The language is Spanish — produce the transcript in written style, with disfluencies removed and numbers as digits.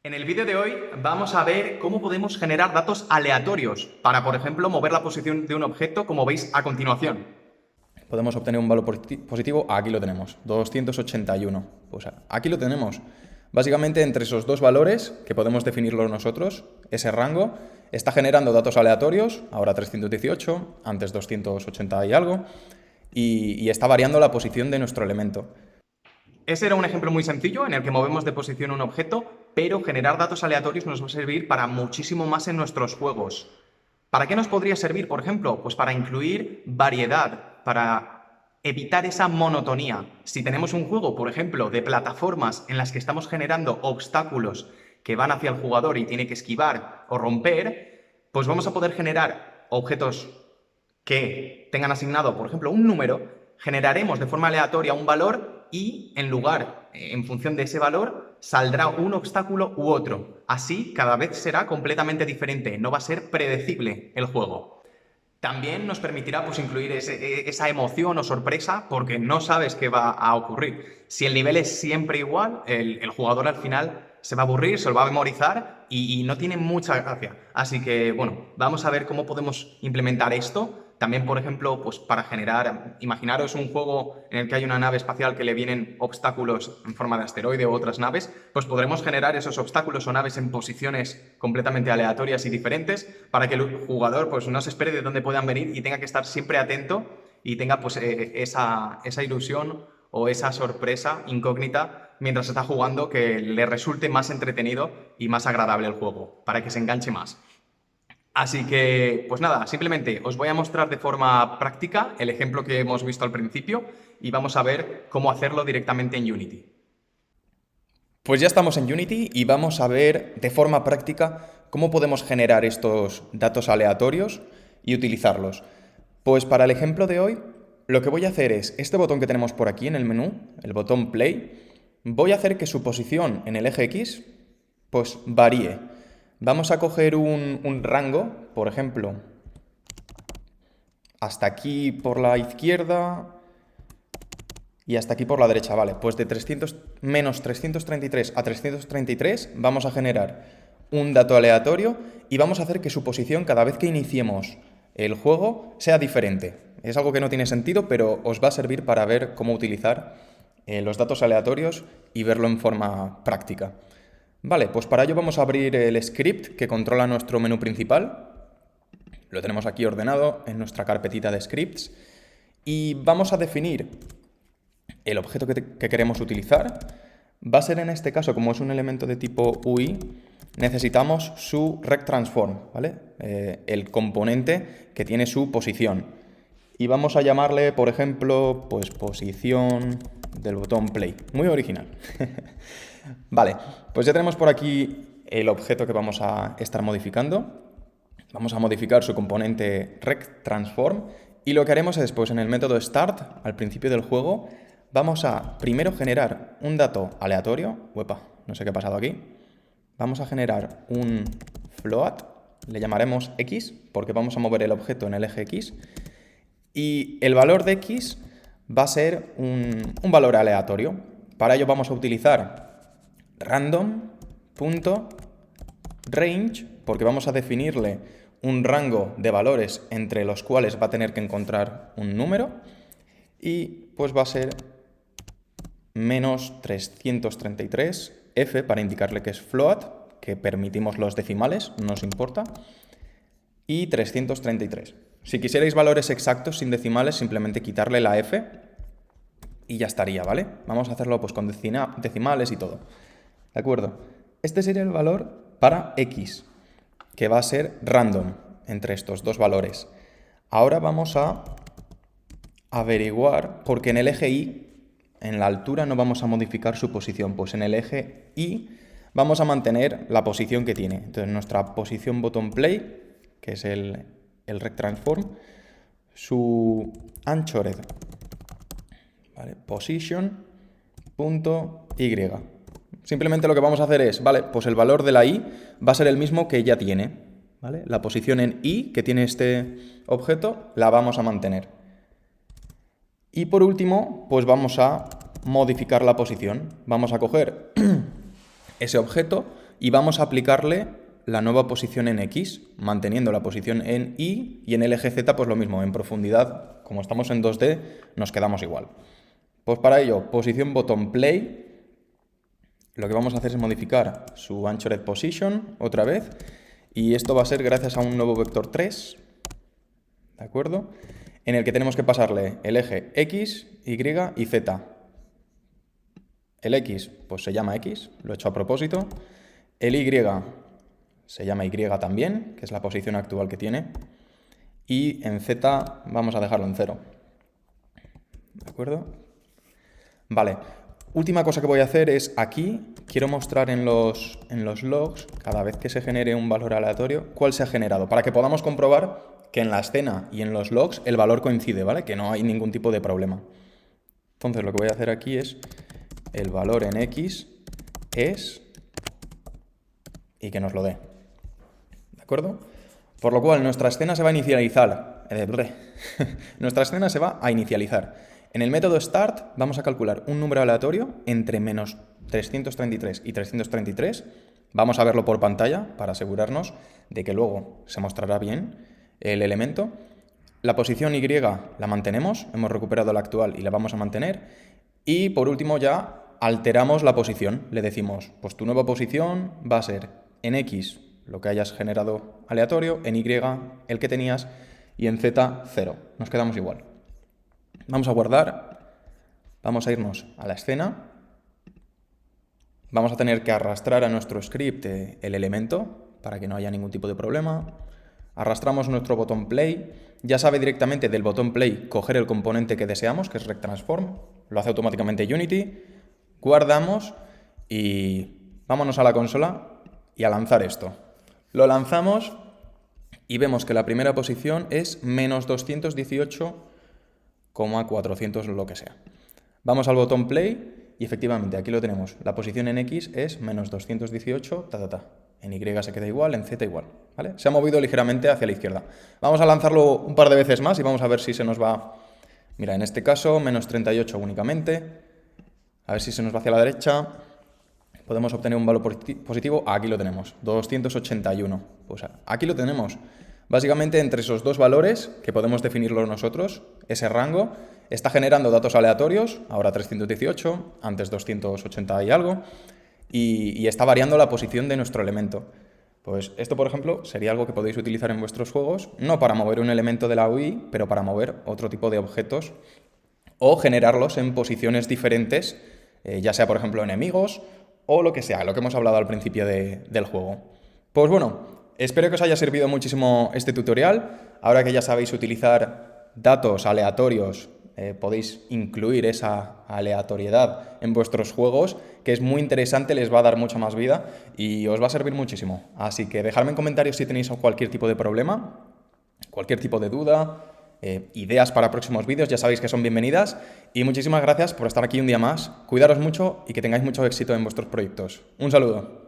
En el vídeo de hoy vamos a ver cómo podemos generar datos aleatorios para, por ejemplo, mover la posición de un objeto, como veis a continuación. Podemos obtener un valor positivo, aquí lo tenemos, 281. Pues aquí lo tenemos. Básicamente entre esos dos valores, que podemos definirlos nosotros, ese rango está generando datos aleatorios, ahora 318, antes 280 y algo, y está variando la posición de nuestro elemento. Ese era un ejemplo muy sencillo en el que movemos de posición un objeto, pero generar datos aleatorios nos va a servir para muchísimo más en nuestros juegos. ¿Para qué nos podría servir, por ejemplo? Pues para incluir variedad, para evitar esa monotonía. Si tenemos un juego, por ejemplo, de plataformas en las que estamos generando obstáculos que van hacia el jugador y tiene que esquivar o romper, pues vamos a poder generar objetos que tengan asignado, por ejemplo, un número, generaremos de forma aleatoria un valor y en función de ese valor, saldrá un obstáculo u otro. Así, cada vez será completamente diferente, no va a ser predecible el juego. También nos permitirá pues, incluir esa emoción o sorpresa porque no sabes qué va a ocurrir. Si el nivel es siempre igual, el jugador al final se va a aburrir, se lo va a memorizar y no tiene mucha gracia. Así que, bueno, vamos a ver cómo podemos implementar esto. También, por ejemplo, pues para generar, imaginaros un juego en el que hay una nave espacial que le vienen obstáculos en forma de asteroide u otras naves, pues podremos generar esos obstáculos o naves en posiciones completamente aleatorias y diferentes para que el jugador pues no se espere de dónde puedan venir y tenga que estar siempre atento y tenga pues esa ilusión o esa sorpresa incógnita mientras está jugando que le resulte más entretenido y más agradable el juego, para que se enganche más. Así que, pues nada, simplemente os voy a mostrar de forma práctica el ejemplo que hemos visto al principio y vamos a ver cómo hacerlo directamente en Unity. Pues ya estamos en Unity y vamos a ver de forma práctica cómo podemos generar estos datos aleatorios y utilizarlos. Pues para el ejemplo de hoy, lo que voy a hacer es este botón que tenemos por aquí en el menú, el botón Play, voy a hacer que su posición en el eje X pues varíe. Vamos a coger un rango, por ejemplo, hasta aquí por la izquierda y hasta aquí por la derecha, vale. Pues de menos 333 a 333 vamos a generar un dato aleatorio y vamos a hacer que su posición cada vez que iniciemos el juego sea diferente. Es algo que no tiene sentido, pero os va a servir para ver cómo utilizar los datos aleatorios y verlo en forma práctica. Vale, pues para ello vamos a abrir el script que controla nuestro menú principal. Lo tenemos aquí ordenado en nuestra carpetita de scripts y vamos a definir el objeto que queremos utilizar. Va a ser en este caso, como es un elemento de tipo UI, necesitamos su recttransform, ¿vale? El componente que tiene su posición. Y vamos a llamarle, por ejemplo, pues posición del botón play. Muy original. Vale, pues ya tenemos por aquí el objeto que vamos a estar modificando. Vamos a modificar su componente recttransform y lo que haremos es, pues en el método start, al principio del juego, vamos a primero generar un dato aleatorio. Uepa, no sé qué ha pasado aquí. Vamos a generar un float, le llamaremos x, porque vamos a mover el objeto en el eje x. Y el valor de x va a ser un valor aleatorio. Para ello vamos a utilizar random.range, porque vamos a definirle un rango de valores entre los cuales va a tener que encontrar un número. Y pues va a ser menos 333 f para indicarle que es float, que permitimos los decimales, no nos importa, y 333. Si quisierais valores exactos sin decimales, simplemente quitarle la f y ya estaría, ¿vale? Vamos a hacerlo pues con decimales y todo. ¿De acuerdo? Este sería el valor para x, que va a ser random entre estos dos valores. Ahora vamos a averiguar, porque en el eje y, en la altura no vamos a modificar su posición, pues en el eje y vamos a mantener la posición que tiene. Entonces nuestra posición botón play, que es el recttransform, su anchored, ¿vale? Position.y. Simplemente lo que vamos a hacer es, vale, pues el valor de la y va a ser el mismo que ya tiene, ¿vale? La posición en y que tiene este objeto la vamos a mantener. Y por último, pues vamos a modificar la posición. Vamos a coger ese objeto y vamos a aplicarle la nueva posición en X, manteniendo la posición en Y, y en el eje Z pues lo mismo, en profundidad, como estamos en 2D, nos quedamos igual. Pues para ello, posición botón play, lo que vamos a hacer es modificar su anchored position otra vez, y esto va a ser gracias a un nuevo vector 3, ¿de acuerdo? En el que tenemos que pasarle el eje X, Y y Z. El X pues se llama X, lo he hecho a propósito. El Y se llama Y también, que es la posición actual que tiene. Y en Z vamos a dejarlo en 0. ¿De acuerdo? Vale. Última cosa que voy a hacer es aquí, quiero mostrar en los logs, cada vez que se genere un valor aleatorio, cuál se ha generado, para que podamos comprobar que en la escena y en los logs el valor coincide, ¿vale? Que no hay ningún tipo de problema. Entonces lo que voy a hacer aquí es el valor en X es y que nos lo dé. ¿De acuerdo? Por lo cual nuestra escena se va a inicializar. Nuestra escena se va a inicializar. En el método start vamos a calcular un número aleatorio entre menos 333 y 333. Vamos a verlo por pantalla para asegurarnos de que luego se mostrará bien el elemento. La posición Y la mantenemos, hemos recuperado la actual y la vamos a mantener. Y por último ya alteramos la posición. Le decimos, pues tu nueva posición va a ser en X lo que hayas generado aleatorio, en Y el que tenías y en Z 0. Nos quedamos igual. Vamos a guardar, vamos a irnos a la escena, vamos a tener que arrastrar a nuestro script el elemento para que no haya ningún tipo de problema. Arrastramos nuestro botón play, ya sabe directamente del botón play coger el componente que deseamos, que es RecTransform, lo hace automáticamente Unity, guardamos y vámonos a la consola y a lanzar esto. Lo lanzamos y vemos que la primera posición es menos 218,400 lo que sea. Vamos al botón play y efectivamente aquí lo tenemos. La posición en X es menos 218, En Y se queda igual, en Z igual, ¿vale? Se ha movido ligeramente hacia la izquierda. Vamos a lanzarlo un par de veces más y vamos a ver si se nos va... Mira, en este caso, menos 38 únicamente. A ver si se nos va hacia la derecha. Podemos obtener un valor positivo. Aquí lo tenemos, 281. Pues aquí lo tenemos. Básicamente, entre esos dos valores, que podemos definirlo nosotros, ese rango está generando datos aleatorios, ahora 318, antes 280 y algo, y está variando la posición de nuestro elemento. Pues esto, por ejemplo, sería algo que podéis utilizar en vuestros juegos, no para mover un elemento de la UI, pero para mover otro tipo de objetos o generarlos en posiciones diferentes, ya sea, por ejemplo, enemigos o lo que sea, lo que hemos hablado al principio del juego. Pues bueno, espero que os haya servido muchísimo este tutorial. Ahora que ya sabéis utilizar datos aleatorios, podéis incluir esa aleatoriedad en vuestros juegos, que es muy interesante, les va a dar mucha más vida y os va a servir muchísimo. Así que dejadme en comentarios si tenéis cualquier tipo de problema, cualquier tipo de duda, ideas para próximos vídeos, ya sabéis que son bienvenidas. Y muchísimas gracias por estar aquí un día más. Cuidaros mucho y que tengáis mucho éxito en vuestros proyectos. Un saludo.